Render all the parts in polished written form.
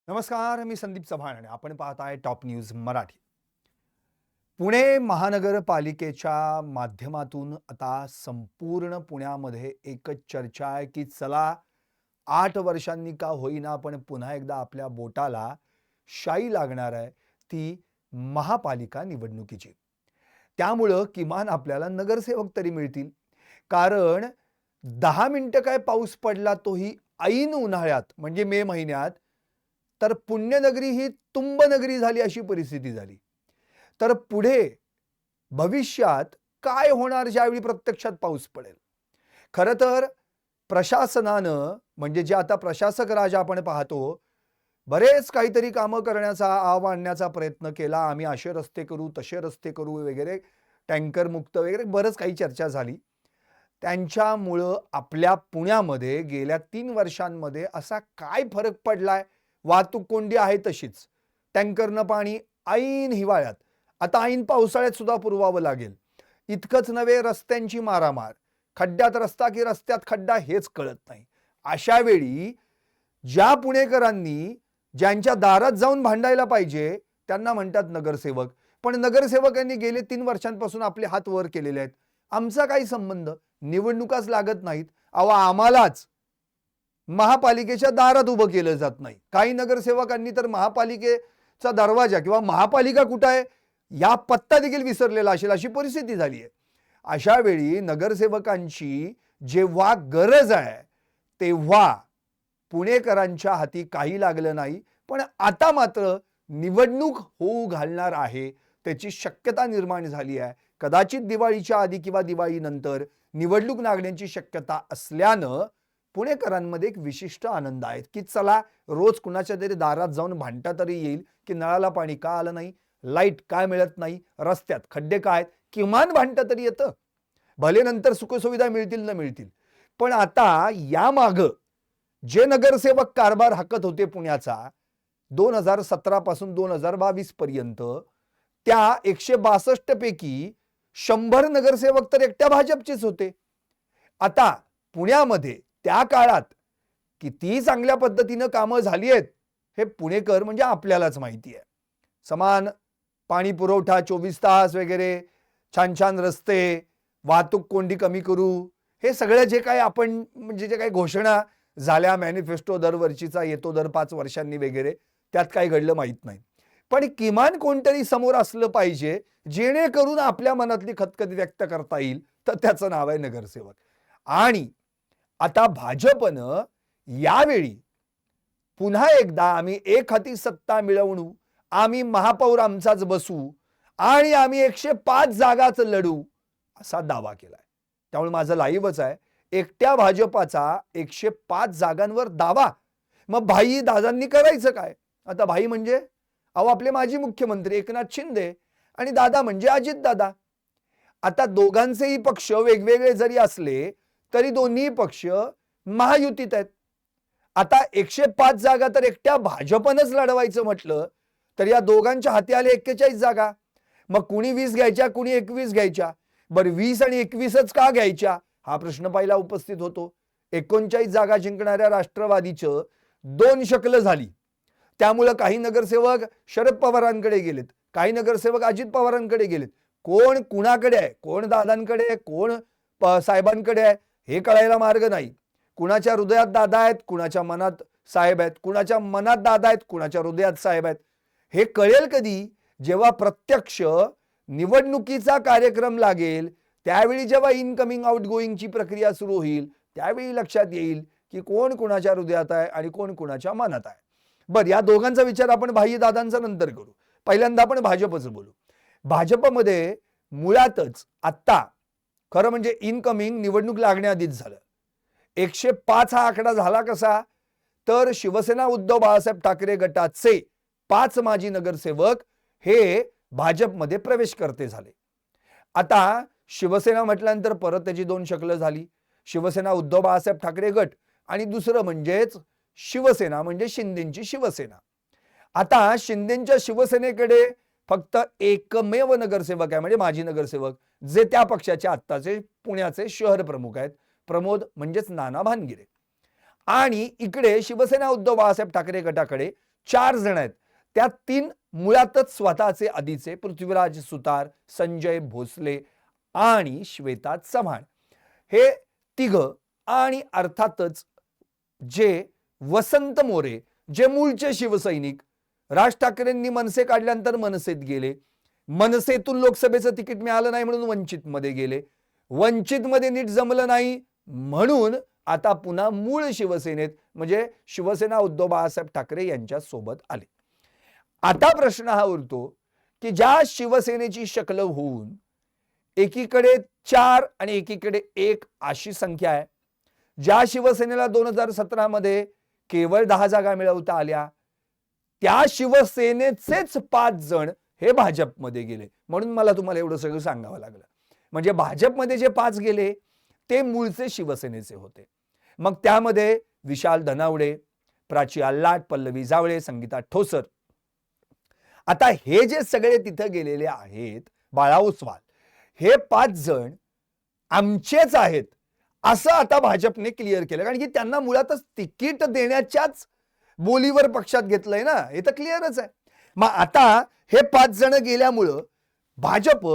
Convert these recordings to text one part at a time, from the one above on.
नमस्कार, मी संदीप चव्हाण आणि आपण पाहताय टॉप न्यूज मराठी. पुणे महानगरपालिकेच्या माध्यमातून आता संपूर्ण पुण्यामध्ये एकच चर्चा आहे की चला 8 वर्षांनी का होईना पण पुन्हा एकदा आपल्या बोटाला शाई लागणार आहे ती महापालिका निवडणुकीची. त्यामुळं किमान आपल्याला नगरसेवक तरी मिळतील. कारण 10 मिनिटं काय पाऊस पडला तोही ऐन उन्हाळ्यात म्हणजे मे महिन्यात, तर पुण्यनगरी ही तुंबनगरी झाली अशी परिस्थिती झाली. तर पुढे भविष्यात काय होणार ज्यावेळी प्रत्यक्षात पाऊस पडेल? खरं तर प्रशासनानं म्हणजे जे आता प्रशासक राज आपण पाहतो, बरेच काहीतरी कामं करण्याचा आव आणण्याचा प्रयत्न केला. आम्ही असे रस्ते करू, तसे रस्ते करू वगैरे, टँकर मुक्त वगैरे बरंच काही चर्चा झाली. त्यांच्यामुळं आपल्या पुण्यामध्ये गेल्या 3 वर्षांमध्ये असा काय फरक पडलाय? वाहतूक कोंडी आहे तशीच. टँकरनं पाणी ऐन हिवाळ्यात, आता ऐन पावसाळ्यात सुद्धा पुरवावं लागेल. इतकंच नव्हे, रस्त्यांची मारामार. खड्ड्यात रस्ता की रस्त्यात खड्डा हेच कळत नाही. अशा वेळी ज्या पुणेकरांनी ज्यांच्या दारात जाऊन भांडायला पाहिजे त्यांना म्हणतात नगरसेवक. पण नगरसेवकांनी गेले 3 वर्षांपासून आपले हात वर केलेले आहेत. आमचा काही संबंध? निवडणुकाच लागत नाहीत. अहो, आम्हालाच महापालिकेच्या दारात उभं केलं जात नाही. काही नगरसेवकांनी तर महापालिकेचा दरवाजा किंवा महापालिका कुठं आहे या पत्ता देखील विसरलेला असेल अशी परिस्थिती झाली आहे. अशा वेळी नगरसेवकांची जेव्हा गरज आहे तेव्हा पुणेकरांच्या हाती काही लागलं नाही. पण आता मात्र निवडणूक होऊ घालणार आहे त्याची शक्यता निर्माण झाली आहे. कदाचित दिवाळीच्या आधी किंवा दिवाळीनंतर निवडणूक लागण्याची शक्यता असल्यानं पुणेकरांमध्ये एक विशिष्ट आनंद आहे की चला रोज कुणाच्या तरी दारात जाऊन भांडता तरी येईल की नळाला पाणी का आलं नाही, लाईट काय मिळत नाही, रस्त्यात खड्डे काय, किमान भांडता तरी येतं. भले नंतर सुखसुविधा मिळतील न मिळतील. पण आता या माग जे नगरसेवक कारभार हाकत होते पुण्याचा 2017 पासून 2022 पर्यंत, त्या 162 पैकी 100 नगरसेवक तर एकट्या भाजपचेच होते. आता पुण्यामध्ये त्या काळात किती चांगल्या पद्धतीनं कामं झाली आहेत हे पुणेकर म्हणजे आपल्यालाच माहिती आहे. समान पाणी पुरवठा 24 तास वगैरे, छान छान रस्ते, वाहतूक कोंडी कमी करू, हे सगळं जे काही आपण म्हणजे जे काही घोषणा झाल्या मॅनिफेस्टो दरवर्षीचा येतो दर 5 वर्षांनी वगैरे, त्यात काही घडलं माहीत नाही. पण किमान कोणतरी समोर असलं पाहिजे जेणेकरून आपल्या मनातली खतखत व्यक्त करता येईल, तर त्याचं नाव आहे नगरसेवक. आणि आता भाजपनं यावेळी पुन्हा एकदा आम्ही एक हाती सत्ता मिळवू, आम्ही महापौर आमचाच बसू आणि आम्ही 105 जागाच लढू असा दावा केलाय. त्यामुळे माझं लाईव्हच आहे, एकट्या भाजपाचा 105 जागांवर दावा. मग भाई दादांनी करायचं काय? आता भाई म्हणजे अहो आपले माजी मुख्यमंत्री एकनाथ शिंदे आणि दादा म्हणजे अजित दादा. आता दोघांचेही पक्ष वेगवेगळे जरी असले तरी दोन्ही पक्ष महायुतीत आहेत. आता 105 जागा तर एकट्या भाजपनंच लढवायचं म्हटलं तर या दोघांच्या हाती आले 41 जागा. मग कुणी 20 घ्यायच्या, कुणी 21 घ्यायच्या. बरं 20 आणि 21च का घ्यायच्या हा प्रश्न पहिला उपस्थित होतो. 39 जागा जिंकणाऱ्या राष्ट्रवादीचं 2 शकलं झाली. त्यामुळे काही नगरसेवक शरद पवारांकडे गेलेत, काही नगरसेवक अजित पवारांकडे गेलेत. कोण कुणाकडे आहे, कोण दादांकडे आहे, कोण साहेबांकडे आहे हे कळायला मार्ग नाही. कुणाच्या हृदयात दादा आहेत, कुणाच्या मनात साहेब आहेत, कुणाच्या मनात दादा आहेत, कुणाच्या हृदयात साहेब आहेत. हे कळेल कधी? जेव्हा प्रत्यक्ष निवडणुकीचा कार्यक्रम लागेल, त्यावेळी जेव्हा इनकमिंग आउटगोईंगची प्रक्रिया सुरू होईल, त्यावेळी लक्षात येईल की कोण कुणाच्या हृदयात आहे आणि कोण कुणाच्या मनात आहे. बरं, या दोघांचा विचार आपण भाई दादांचा नंतर करू. पहिल्यांदा आपण भाजपचं बोलू. भाजपमध्ये मुळातच आत्ता खरं म्हणजे इनकमिंग निवडणूक लागण्याआधीच झालं. 105 हा आकडा झाला कसा? तर शिवसेना उद्धव बाळासाहेब ठाकरे गटाचे 5 माजी नगरसेवक हे भाजपमध्ये प्रवेश करते झाले. आता शिवसेना म्हटल्यानंतर परत त्याची 2 शकलं झाली. शिवसेना उद्धव बाळासाहेब ठाकरे गट आणि दुसरं म्हणजेच शिवसेना म्हणजे शिंदेची शिवसेना. आता शिंदेच्या शिवसेनेकडे फक्त एकमेव नगरसेवक आहे म्हणजे माजी नगरसेवक, जे त्या पक्षाचे आत्ताचे पुण्याचे शहर प्रमुख आहेत, प्रमोद म्हणजेच नाना भानगिरे. आणि इकडे शिवसेना उद्धव बाळासाहेब ठाकरे गटाकडे 4 जण आहेत. त्यात 3 मुळातच स्वतःचे आधीचे पृथ्वीराज सुतार, संजय भोसले आणि श्वेता चव्हाण हे तिघं आणि अर्थातच जे वसंत मोरे जे मूळचे शिवसैनिक, राज ठाकरेंनी मनसे काढल्यानंतर मनसेत गेले, मनसेतून लोकसभेचं तिकीट मिळालं नाही म्हणून वंचितमध्ये गेले, वंचितमध्ये नीट जमलं नाही म्हणून आता पुन्हा मूळ शिवसेनेत म्हणजे शिवसेना उद्धव बाळासाहेब ठाकरे यांच्या सोबत आले. आता प्रश्न हा उरतो की ज्या शिवसेनेची शक्ल होऊन एकीकडे 4 आणि एकीकडे 1 अशी संख्या आहे, ज्या शिवसेनेला 2017 मध्ये केवळ 10 जागा मिळवता आल्या, त्या शिवसेनेचेच 5 जण हे भाजपमध्ये गेले. म्हणून मला तुम्हाला एवढं सगळं सांगावं लागलं. म्हणजे भाजपमध्ये जे 5 गेले ते मूळचे शिवसेनेचे होते. मग त्यामध्ये विशाल धनावडे, प्राची आल्लाट, पल्लवी जावळे, संगीता ठोसर. आता हे जे सगळे तिथे गेलेले आहेत बाळा ओसवाल, हे 5 जण आमचेच आहेत असं आता भाजपने क्लिअर केलं. कारण की त्यांना मुळातच तिकीट देण्याच्याच बोलीवर पक्षात घेतलंय ना, हे तर क्लिअरच आहे. मग आता हे 5 जण गेल्यामुळं भाजप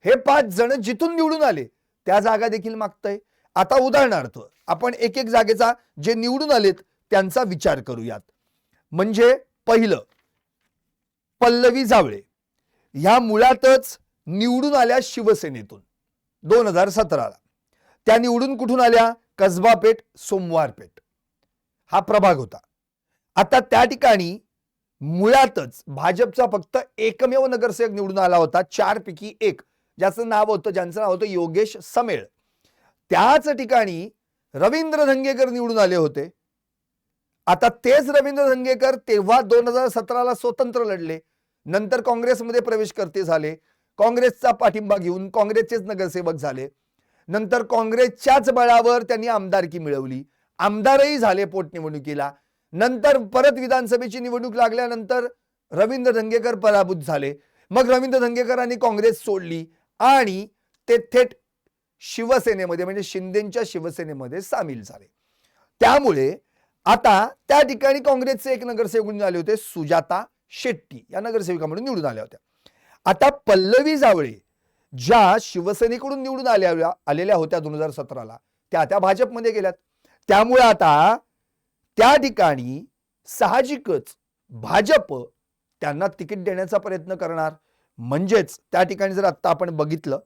हे 5 जण जिथून निवडून आले त्या जागा देखील मागतंय. आता उदाहरणार्थ आपण एक एक जागेचा जे निवडून आलेत त्यांचा विचार करूयात. म्हणजे पहिलं पल्लवी जावळे ह्या मुळातच निवडून आल्या शिवसेनेतून 2017ला. त्या निवडून कुठून आल्या? कसबा पेठ, सोमवार पेठ हा प्रभाग होता. आता त्या ठिकाणी मुळातच भाजपचा फक्त एकमेव नगरसेवक निवडून आला होता 4 पैकी 1, ज्याचं ज्यांचं नाव होतं योगेश समेळ. त्याच ठिकाणी रवींद्र धंगेकर निवडून आले होते. आता तेच रवींद्र धंगेकर तेव्हा 2017ला स्वतंत्र लढले, नंतर काँग्रेसमध्ये प्रवेश करते झाले, काँग्रेसचा पाठिंबा घेऊन काँग्रेसचेच नगरसेवक झाले, नंतर काँग्रेसच्याच बळावर त्यांनी आमदारकी मिळवली, आमदारही झाले पोटनिवडणुकीला, नंतर परत विधानसभेची निवडणूक लागल्यानंतर रवींद्र धंगेकर पराभूत झाले. मग रवींद्र धंगेकरांनी काँग्रेस सोडली आणि ते थेट शिवसेनेमध्ये म्हणजे शिंदेच्या शिवसेनेमध्ये सामील झाले. त्यामुळे आता त्या ठिकाणी काँग्रेसचे एक नगरसेवक निवडून आले होते, सुजाता शेट्टी या नगरसेविका म्हणून निवडून आल्या होत्या. आता पल्लवी जावळे ज्या शिवसेनेकडून निवडून आलेल्या होत्या 2017ला त्या भाजपमध्ये गेल्यात. त्यामुळे आता त्या ठिकाणी साहजिकच भाजप त्यांना तिकीट देण्याचा प्रयत्न करणार. म्हणजेच त्या ठिकाणी जर आता आपण बघितलं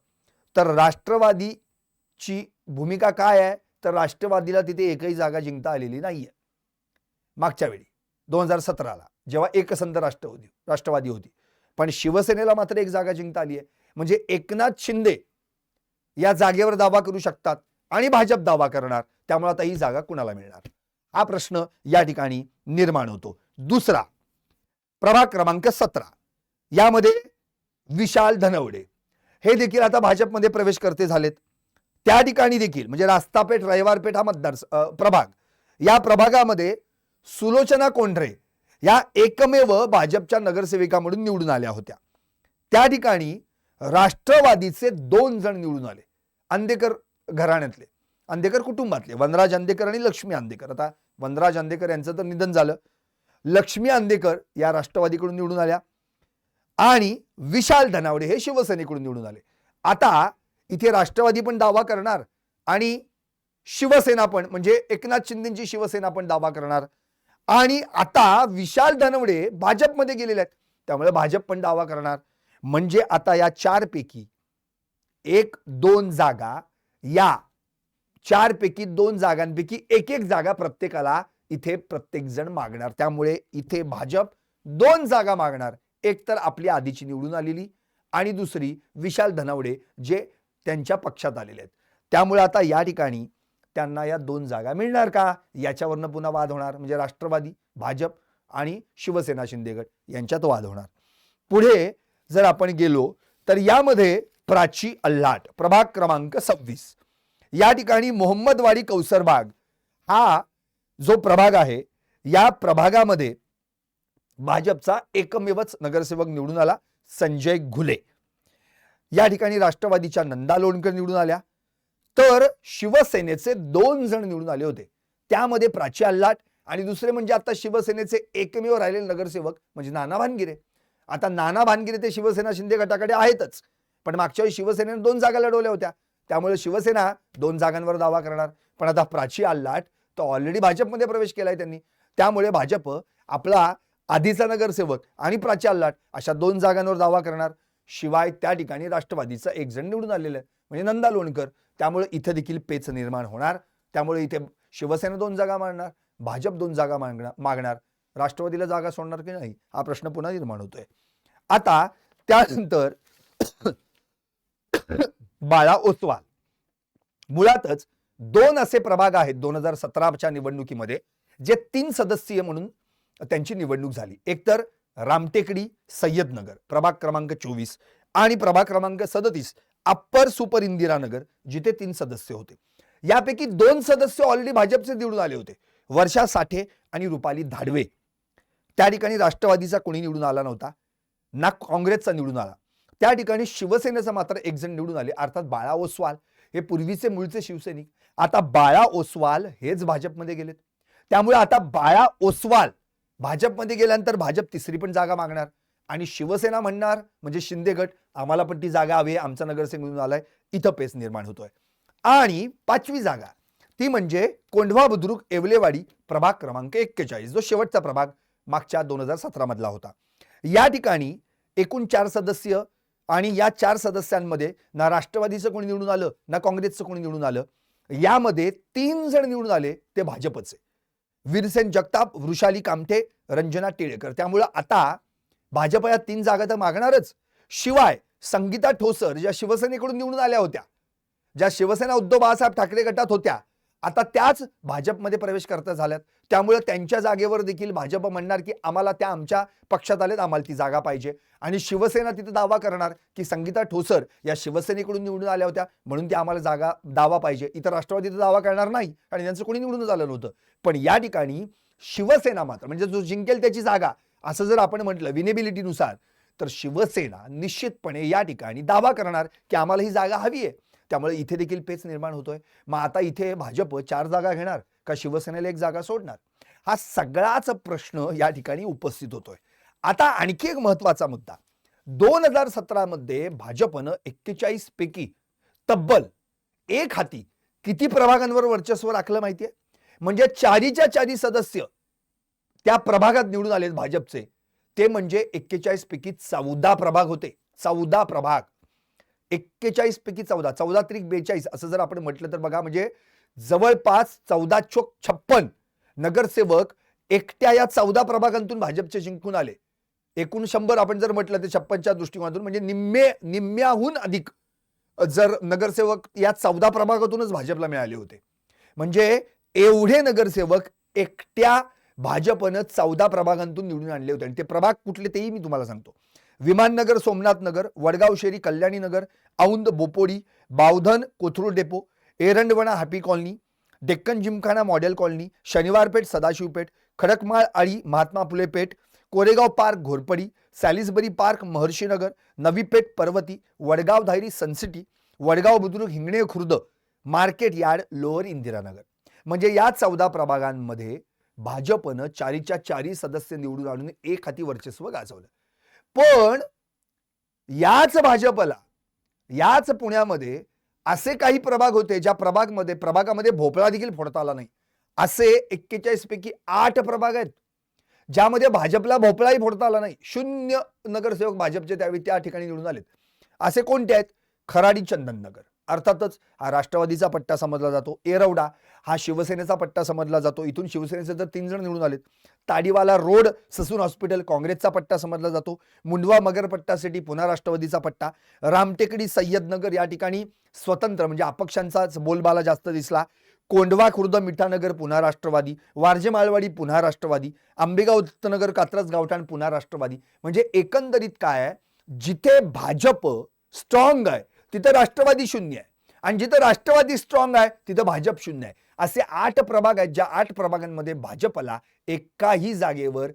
तर राष्ट्रवादीची भूमिका काय आहे, तर राष्ट्रवादीला तिथे एकही जागा जिंकता आलेली नाहीये. मागच्या वेळी 2017ला जेव्हा एकसंध राष्ट्रवादी होती, पण शिवसेनेला मात्र एक जागा जिंकता आली आहे. म्हणजे एकनाथ शिंदे या जागेवर दावा करू शकतात आणि भाजप दावा करणार. त्यामुळे आता ही जागा कुणाला मिळणार हा प्रश्न या ठिकाणी निर्माण होतो. दुसरा प्रभाग क्रमांक 17 यामध्ये विशाल धनवडे हे देखील आता भाजपमध्ये प्रवेश करते झालेत. त्या ठिकाणी देखील म्हणजे रास्तापेठ, रविवारपेठ हा मतदार प्रभाग, या प्रभागामध्ये सुलोचना कोंढरे या एकमेव भाजपच्या नगरसेविका म्हणून निवडून आल्या होत्या. त्या ठिकाणी राष्ट्रवादीचे 2 जण निवडून आले, अंधेकर घराण्यातले, अंधेकर कुटुंबातले, वनराज अंधेकर आणि लक्ष्मी अंधेकर. आता वनराज अंधेकर यांचं तर निधन झालं, लक्ष्मी अंधेकर या राष्ट्रवादीकडून निवडून आल्या आणि विशाल धनावडे हे शिवसेनेकडून निवडून आले. आता इथे राष्ट्रवादी पण दावा करणार आणि शिवसेना पण म्हणजे एकनाथ शिंदेची शिवसेना पण दावा करणार. आणि आता विशाल धनवडे भाजपमध्ये गेलेले आहेत, त्यामुळे भाजप पण दावा करणार. म्हणजे आता या 4 पैकी 1-2 जागा, या 4 पैकी 2 जागांपैकी एक जागा प्रत्येकाला इथे प्रत्येक जण मागणार. त्यामुळे इथे भाजप 2 जागा मागणार, एक तर आपली आधीची निवडून आलेली आणि दुसरी विशाल धनावडे जे त्यांच्या पक्षात आलेले आहेत. त्यामुळे आता या ठिकाणी त्यांना या 2 जागा मिळणार का याच्यावरनं पुन्हा वाद होणार. म्हणजे राष्ट्रवादी, भाजप आणि शिवसेना शिंदेगड यांच्यात वाद होणार. पुढे जर आपण गेलो तर यामध्ये प्राची आल्लाट प्रभाग क्रमांक 26 या ठिकाणी मोहम्मदवाडी कौसरबाग हा जो प्रभाग आहे, या प्रभागामध्ये भाजपचा एकमेवच नगरसेवक निवडून आला, संजय घुले. या ठिकाणी राष्ट्रवादीच्या नंदा लोणकर निवडून आल्या, तर शिवसेनेचे 2 जण निवडून आले होते. त्यामध्ये प्राची आल्लाट आणि दुसरे म्हणजे आता शिवसेनेचे एकमेव राहिलेले नगरसेवक म्हणजे नाना भानगिरे. आता नाना भानगिरे ते शिवसेना शिंदे गटाकडे आहेतच, पण मागच्या वेळी शिवसेनेने 2 जागा लढवल्या होत्या, त्यामुळे शिवसेना 2 जागांवर दावा करणार. पण आता प्राची आल्हाट तो ऑलरेडी भाजपमध्ये प्रवेश केलाय त्यांनी, त्यामुळे भाजप आपला आधीचा नगरसेवक आणि प्राची आल्हाट अशा 2 जागांवर दावा करणार. शिवाय त्या ठिकाणी राष्ट्रवादीचा एक जण निवडून आलेला आहे म्हणजे नंदा लोणकर, त्यामुळे इथे देखील पेच निर्माण होणार. त्यामुळे इथे शिवसेना 2 जागा मागणार, भाजप 2 जागा मागणार. राष्ट्रवादीला जागा सोडणार की नाही हा प्रश्न पुन्हा निर्माण होतोय. आता त्यानंतर बाळा ओसवाल, मुळातच 2 असे प्रभाग आहेत 2017च्या निवडणुकीमध्ये जे 3 सदस्यीय म्हणून त्यांची निवडणूक झाली. एक तर रामटेकडी सय्यदनगर प्रभाग क्रमांक 24 आणि प्रभाग क्रमांक 37 अप्पर सुपर इंदिरानगर जिथे 3 सदस्य होते. यापैकी 2 सदस्य ऑलरेडी भाजपचे निवडून आले होते, वर्षा साठे आणि रुपाली धाडवे. त्या ठिकाणी राष्ट्रवादीचा कोणी निवडून आला नव्हता ना काँग्रेसचा निवडून आला. त्या ठिकाणी शिवसेनेचा मात्र एक जण निवडून आले, अर्थात बाळा ओसवाल. हे पूर्वीचे मूळचे शिवसैनिक, आता बाळा ओसवाल हेच भाजपमध्ये गेलेत. त्यामुळे आता बाळा ओसवाल भाजपमध्ये गेल्यानंतर भाजप तिसरी पण जागा मागणार आणि शिवसेना म्हणणार म्हणजे शिंदे गट आम्हाला पण ती जागा हवी, आमचा नगरसेवक निवडून आलाय. इथं पेच निर्माण होतोय. आणि 5वी जागा ती म्हणजे कोंढवा बुद्रुक येवलेवाडी प्रभाग क्रमांक 41 जो शेवटचा प्रभाग मागच्या 2017 मधला होता. या ठिकाणी एकूण 4 सदस्य आणि या 4 सदस्यांमध्ये ना राष्ट्रवादीचं कोणी निवडून आलं ना काँग्रेसचं कोणी निवडून आलं. यामध्ये 3 जण निवडून आले ते भाजपचे, वीरसेन जगताप, वृषाली कामठे, रंजना टिळेकर. त्यामुळे आता भाजप या 3 जागा तर मागणारच. शिवाय संगीता ठोसर ज्या शिवसेनेकडून निवडून आल्या होत्या, ज्या शिवसेना उद्धव बाळासाहेब ठाकरे गटात होत्या, आता त्याच भाजपमध्ये प्रवेश करता झाल्यात. त्यामुळे त्यांच्या जागेवर देखील भाजप म्हणणार की आम्हाला त्या आमच्या पक्षात आलेत, आम्हाला ती जागा पाहिजे. आणि शिवसेना तिथे दावा करणार की संगीता ठोसर या शिवसेनेकडून निवडून आल्या होत्या म्हणून ती आम्हाला जागा दावा पाहिजे. इतर राष्ट्रवादी दावा करणार नाही आणि त्यांचं कोणी निवडून झालं नव्हतं. पण या ठिकाणी शिवसेना मात्र म्हणजे जो जिंकेल त्याची जागा असं जर आपण म्हटलं विनेबिलिटीनुसार, तर शिवसेना निश्चितपणे या ठिकाणी दावा करणार की आम्हाला ही जागा हवी आहे. त्यामुळे इथे देखील पेच निर्माण होतोय. मग आता इथे भाजप 4 जागा घेणार का शिवसेनेला 1 जागा सोडणार, हा सगळाच प्रश्न या ठिकाणी उपस्थित होतोय. आता आणखी एक महत्वाचा मुद्दा, 2017 मध्ये भाजपनं 41 पैकी तब्बल 1 हाती किती प्रभागांवर वर्चस्व राखलं माहितीये? म्हणजे 4च्या 4 सदस्य त्या प्रभागात निवडून आलेत भाजपचे, ते म्हणजे 41 पैकी 14 प्रभाग होते. 14 प्रभाग, 41 पैकी 14, 14 त्रिक 42 असं जर आपण म्हटलं तर बघा, म्हणजे जवळपास 14 चोक 56 नगरसेवक एकट्या या 14 प्रभागांतून भाजपचे जिंकून आले. एकूण 100 आपण जर म्हटलं ते 56च्या दृष्टिकोनातून म्हणजे निम्म्याहून अधिक जर नगरसेवक या 14 प्रभागातूनच भाजपला मिळाले होते. म्हणजे एवढे नगरसेवक एकट्या भाजपनं 14 प्रभागांतून निवडून आणले होते. आणि ते प्रभाग कुठले तेही मी तुम्हाला सांगतो. Viman Nagar, Somnath Nagar, Wadgaon Sheri, Kalyani Nagar, Aundh, Bopodi, Bavdhan, Kothrud depot, Erandwane happy colony, Deccan Gymkhana model colony, Shaniwarpeth, Sadashivpeth, Khadakmal Ali, Mahatma Phule Peth, Koregaon park, Ghorpadi, Salisbury park, Maharshi Nagar, Navi Peth, Parvati, Wadgaon Dhayari, Sun City, Wadgaon Budruk, Hingne Khurd, market yard, lower Indiranagar. म्हणजे या 14 प्रभागांमध्ये भाजपनं 4च्या 4 सदस्य निवडून आणून 1 हाती वर्चस्व गाजवलं. पण याच भाजपला याच पुण्यामध्ये असे काही प्रभाग होते ज्या प्रभागामध्ये भोपळा देखील फोडता आला नाही. असे 41 पैकी 8 प्रभाग आहेत ज्यामध्ये भाजपला भोपळाही फोडता आला नाही. 0 नगरसेवक भाजपचे त्यावेळी त्या ठिकाणी निवडून आलेत. असे कोणते आहेत? खराडी, चंदननगर अर्थातच हा राष्ट्रवादीचा पट्टा समजला जातो. येरवडा हा शिवसेनेचा पट्टा समजला जातो. इथून शिवसेनेचे तर 3 जण निवडून आलेत. ताडीवाला रोड, ससून हॉस्पिटल काँग्रेसचा पट्टा समजला जातो. मुंडवा मगर पट्टा सिटी पुन्हा राष्ट्रवादीचा पट्टा. रामटेकडी, सय्यदनगर या ठिकाणी स्वतंत्र म्हणजे अपक्षांचाच बोलबाला जास्त दिसला. कोंढवा खुर्द, मिठानगर पुन्हा राष्ट्रवादी. वारजे माळवाडी पुन्हा राष्ट्रवादी. आंबेगाव दत्तनगर, कात्रज गावठाण पुन्हा राष्ट्रवादी. म्हणजे एकंदरीत काय आहे, जिथे भाजप स्ट्रॉंग आहे तिथे राष्ट्रवादी 0 आहे आणि जिथे राष्ट्रवादी स्ट्रॉंग आहे तिथे भाजप 0 आहे. असे 8 प्रभाग आहेत ज्या 8 प्रभागांमध्ये भाजपला एकाही जागेवर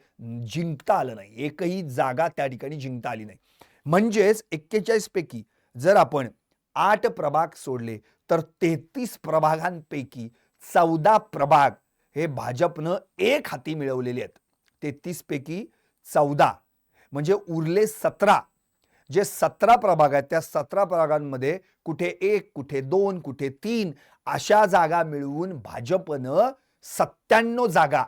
जिंकता आलं नाही. एकही जागा त्या ठिकाणी जिंकता आली नाही. म्हणजेच 41 पैकी जर आपण 8 प्रभाग सोडले तर 33 प्रभागांपैकी 14 प्रभाग हे भाजपनं एक हाती मिळवलेले आहेत. 33 पैकी 14 म्हणजे उरले 17. जे 17 प्रभाग आहेत त्या 17 प्रभागांमध्ये कुठे 1, कुठे 2, कुठे 3 अशा जागा मिळवून भाजपनं 97 जागा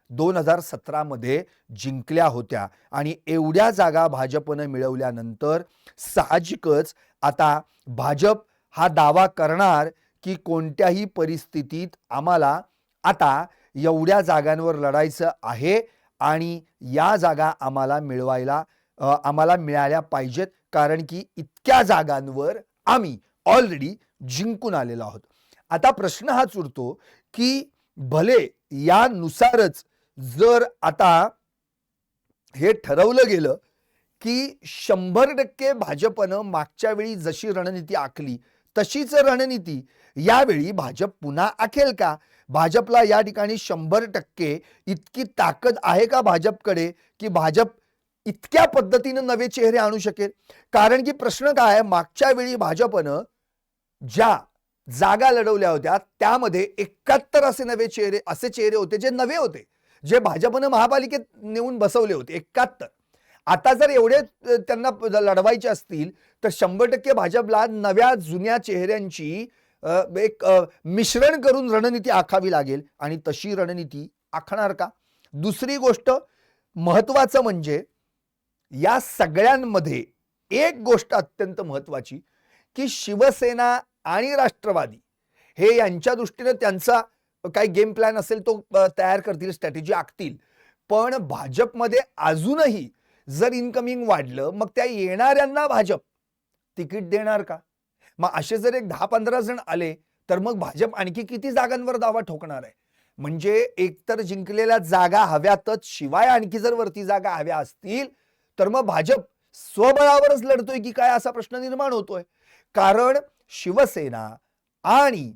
2017 मध्ये जिंकल्या होत्या आणि एवढ्या जागा भाजपनं मिळवल्यानंतर साहजिकच आता भाजप हा दावा करणार की कोणत्याही परिस्थितीत आम्हाला आता एवढ्या जागांवर लढायचं आहे आणि या जागा आम्हाला मिळाल्या पाहिजेत, कारण की इतक्या जागांवर आम्ही ऑलरेडी जिंकून आलेलो आहोत. आता प्रश्न हाच उरतो की भले यानुसारच जर आता हे ठरवलं गेलं की 100% भाजपनं मागच्या वेळी जशी रणनीती आखली तशीच रणनीती यावेळी भाजप पुन्हा आखेल का? भाजपला या ठिकाणी 100% इतकी ताकद आहे का भाजपकडे की भाजप इतक्या पद्धतीनं नवे चेहरे आणू शकेल? कारण की प्रश्न काय आहे, मागच्या वेळी भाजपनं ज्या जागा लढवल्या होत्या त्यामध्ये 71 असे चेहरे होते जे नवे होते, जे भाजपनं महापालिकेत नेऊन बसवले होते 71. आता जर एवढे त्यांना लढवायचे असतील तर 100% भाजपला नव्या जुन्या चेहऱ्यांची एक मिश्रण करून रणनीती आखावी लागेल आणि तशी रणनीती आखणार का? दुसरी गोष्ट महत्त्वाचं म्हणजे या सगळ्यांमध्ये एक गोष्ट अत्यंत महत्त्वाची की शिवसेना आणि राष्ट्रवादी हे यांच्या दृष्टीने त्यांचा काही गेम प्लॅन असेल तो तयार करतील, स्ट्रॅटेजी आखतील. पण भाजपमध्ये अजूनही जर इनकमिंग वाढलं मग त्या येणाऱ्यांना भाजप तिकीट देणार का? मग असे जर एक 10-15 जण आले तर मग भाजप आणखी किती जागांवर दावा ठोकणार आहे? म्हणजे एकतर जिंकलेल्या जागा हव्यातच, शिवाय आणखी जर वरती जागा हव्या असतील तर मग भाजप स्वबळावरच लढतोय की काय असा प्रश्न निर्माण होतोय. कारण शिवसेना आणि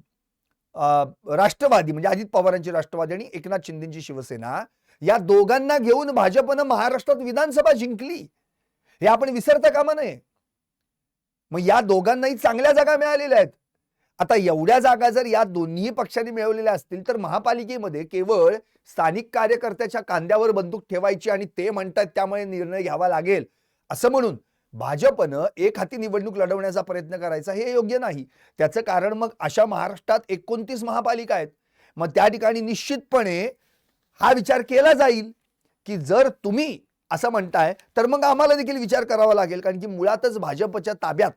राष्ट्रवादी म्हणजे अजित पवारांची राष्ट्रवादी आणि एकनाथ शिंदेची शिवसेना या दोघांना घेऊन भाजपनं महाराष्ट्रात विधानसभा जिंकली, हे आपण विसरता कामा नये. मग या दोघांनाही चांगल्या जागा मिळालेल्या आहेत. आता एवढ्या जागा जर या दोन्ही पक्षांनी मिळवलेल्या असतील तर महापालिकेमध्ये केवळ स्थानिक कार्यकर्त्याच्या कांद्यावर बंदूक ठेवायची आणि ते म्हणतात त्यामुळे निर्णय घ्यावा लागेल असं म्हणून भाजपनं एक हाती निवडणूक लढवण्याचा प्रयत्न करायचा हे योग्य नाही. त्याचं कारण मग अशा महाराष्ट्रात 29 महापालिका आहेत. मग त्या ठिकाणी निश्चितपणे हा विचार केला जाईल की जर तुम्ही असं म्हणताय तर मग आम्हाला देखील विचार करावा लागेल, कारण की मुळातच भाजपच्या ताब्यात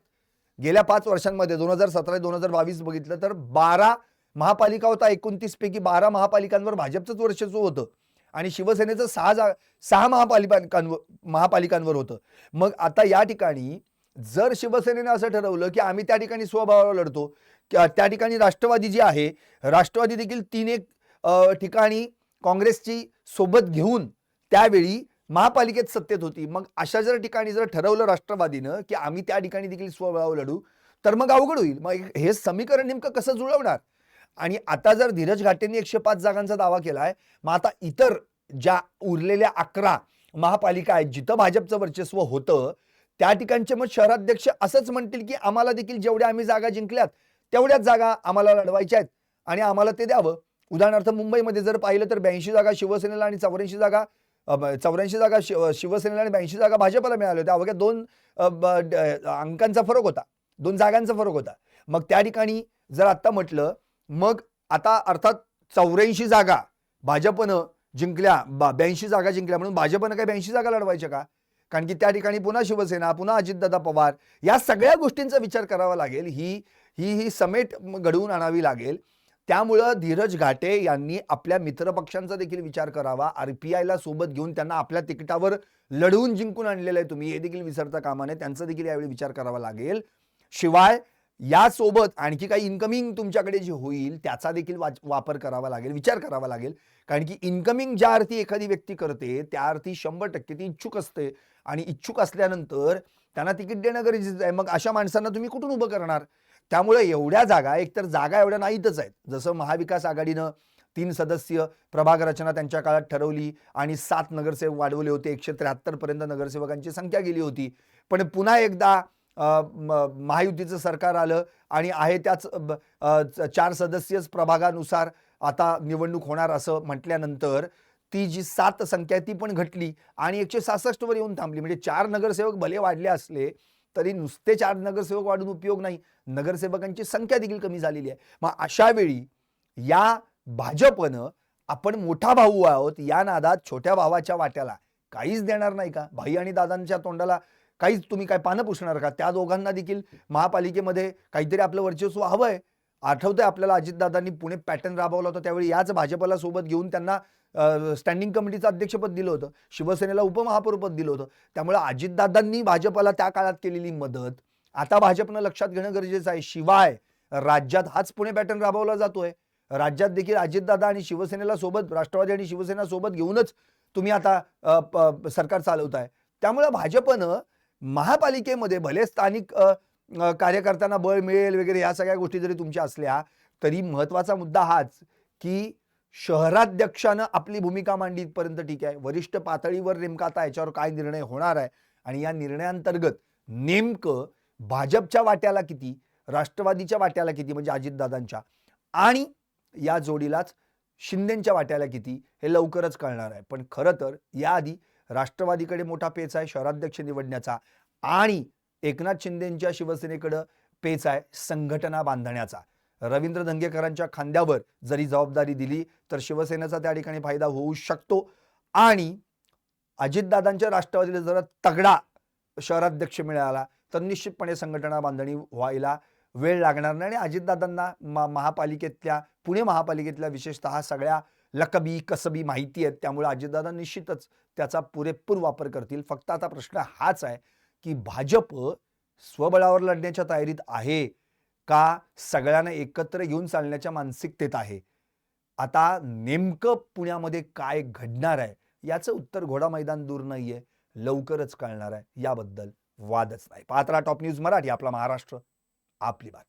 गेल्या 5 वर्षांमध्ये 2017-2022 बघितलं तर 12 महापालिका होता. 29 पैकी 12 महापालिकांवर भाजपचंच वर्चस्व होतं आणि शिवसेनेचं 6 महापालिकांवर होतं. मग आता या ठिकाणी जर शिवसेनेने असं ठरवलं की आम्ही त्या ठिकाणी स्वबळावर लढतो, त्या ठिकाणी राष्ट्रवादी जी आहे, राष्ट्रवादी देखील 3-1 ठिकाणी काँग्रेसची सोबत घेऊन त्यावेळी महापालिकेत सत्तेत होती. मग अशा जर ठिकाणी जर ठरवलं राष्ट्रवादीनं की आम्ही त्या ठिकाणी देखील स्वबळावर लढू तर मग अवघड होईल. मग हे समीकरण नेमकं कसं जुळवणार? आणि आता जर धीरज घाटेंनी 105 जागांचा दावा केलाय, मग आता इतर ज्या उरलेल्या 11 महापालिका आहेत जिथं भाजपचं वर्चस्व होतं त्या ठिकाणचे मग शहराध्यक्ष असंच म्हणतील की आम्हाला देखील जेवढ्या आम्ही जागा जिंकल्यात तेवढ्याच जागा आम्हाला लढवायच्या आहेत आणि आम्हाला ते द्यावं. उदाहरणार्थ मुंबईमध्ये जर पाहिलं तर 82 जागा शिवसेनेला आणि 84 जागा शिवसेनेला आणि 82 जागा भाजपला मिळाल्या होत्या. अवघ्या 2 अंकांचा फरक होता, 2 जागांचा फरक होता. मग त्या ठिकाणी जर आता म्हटलं मग आता अर्थात 84 जागा भाजपनं जिंकल्या, 82 जागा जिंकल्या म्हणून भाजपनं काय 82 जागा लढवायच्या का? कारण की त्या ठिकाणी पुन्हा शिवसेना, पुन्हा अजितदादा पवार या सगळ्या गोष्टींचा विचार करावा लागेल. ही समेट घडवून आणावी लागेल. त्यामुळं धीरज घाटे यांनी आपल्या मित्रपक्षांचा देखील विचार करावा. RPIला सोबत घेऊन त्यांना आपल्या तिकिटावर लढवून जिंकून आणलेलं आहे तुम्ही, हे देखील विसरता कामा नये. त्यांचा देखील यावेळी विचार करावा लागेल. शिवाय यासोबत आणखी काही इनकमिंग तुमच्याकडे जे होईल त्याचा देखील वापर करावा लागेल, विचार करावा लागेल. कारण की इनकमिंग ज्या अर्थी एखादी व्यक्ती करते त्या अर्थी 100% ती इच्छुक असते आणि इच्छुक असल्यानंतर त्यांना तिकीट देणं गरजेचं आहे. मग अशा माणसांना तुम्ही कुठून उभं करणार? त्यामुळे एवढ्या जागा, एकतर जागा एवढ्या नाहीतच आहेत. जसं महाविकास आघाडीनं 3 सदस्यीय प्रभाग रचना त्यांच्या काळात ठरवली आणि 7 नगरसेवक वाढवले होते. 173 पर्यंत नगरसेवकांची संख्या गेली होती. पण पुन्हा एकदा महायुतीचं सरकार आलं आणि आहे त्याच 4 सदस्यीय प्रभागानुसार आता निवडणूक होणार असं म्हटल्यानंतर ती जी 7 संख्या आहे ती पण घटली आणि 166 वर येऊन थांबली. म्हणजे 4 नगरसेवक भले वाढले असले, तरी नुसते 4 नगरसेवक वाढून उपयोग नाही. नगरसेवकांची संख्या देखील कमी झालेली आहे. मग अशा वेळी या भाजपनं आपण मोठा भाऊ आहोत या नादात छोट्या भावाच्या वाट्याला काहीच देणार नाही का? भाई आणि दादांच्या तोंडाला काहीच तुम्ही काय पानं पुसणार का? त्या दोघांना देखील महापालिकेमध्ये काहीतरी आपलं वर्चस्व हवंय. आठवतंय आपल्याला अजितदादांनी पुणे पॅटर्न राबवला होता त्यावेळी याच भाजपला सोबत घेऊन त्यांना स्टँडिंग कमिटीचं अध्यक्षपद दिलं होतं. शिवसेनेला उपमहापौरपद दिलं होतं. त्यामुळे अजितदादांनी भाजपला त्या काळात केलेली मदत आता भाजपनं लक्षात घेणं गरजेचं आहे. शिवाय राज्यात हाच पुणे पॅटर्न राबवला जातोय. राज्यात देखील अजितदादा आणि शिवसेनेला सोबत राष्ट्रवादी आणि शिवसेना सोबत घेऊनच तुम्ही आता सरकार चालवताय. त्यामुळे भाजपनं महापालिकेमध्ये भले स्थानिक कार्यकर्त्यांना बळ मिळेल वगैरे या सगळ्या गोष्टी जरी तुमच्या असल्या तरी महत्त्वाचा मुद्दा हाच की शहराध्यक्षानं आपली भूमिका मांडली इथपर्यंत ठीक आहे. वरिष्ठ पातळीवर नेमका आता याच्यावर काय निर्णय होणार आहे आणि या निर्णयाअंतर्गत नेमकं भाजपच्या वाट्याला किती, राष्ट्रवादीच्या वाट्याला किती म्हणजे अजितदादांच्या आणि या जोडीलाच शिंदेच्या वाट्याला किती हे लवकरच कळणार आहे. पण खरं तर याआधी राष्ट्रवादीकडे मोठा पेच आहे शहराध्यक्ष निवडण्याचा आणि एकनाथ शिंदेच्या शिवसेनेकडे पेच आहे संघटना बांधण्याचा. रवींद्र धंगेकरांच्या खांद्यावर जरी जबाबदारी दिली तर शिवसेनेचा त्या ठिकाणी फायदा होऊ शकतो आणि अजितदादांच्या राष्ट्रवादीला जरा तगडा शहराध्यक्ष मिळाला तर निश्चितपणे संघटना बांधणी व्हायला वेळ लागणार नाही आणि अजितदादांना महापालिकेतल्या पुणे महापालिकेतल्या विशेषतः सगळ्या लकबी कसबी माहिती आहेत. त्यामुळे अजितदादा निश्चितच त्याचा पुरेपूर वापर करतील. फक्त आता प्रश्न हाच आहे की भाजप स्वबळावर लढण्याच्या तयारीत आहे का सगळ्यांना एकत्र घेऊन चालण्याच्या मानसिकतेत आहे. आता नेमकं पुण्यामध्ये काय घडणार आहे याचं उत्तर घोडा मैदान दूर नाहीये, लवकरच कळणार आहे. याबद्दल वादच नाही. पाहत रहा टॉप न्यूज मराठी, आपला महाराष्ट्र आपली बात.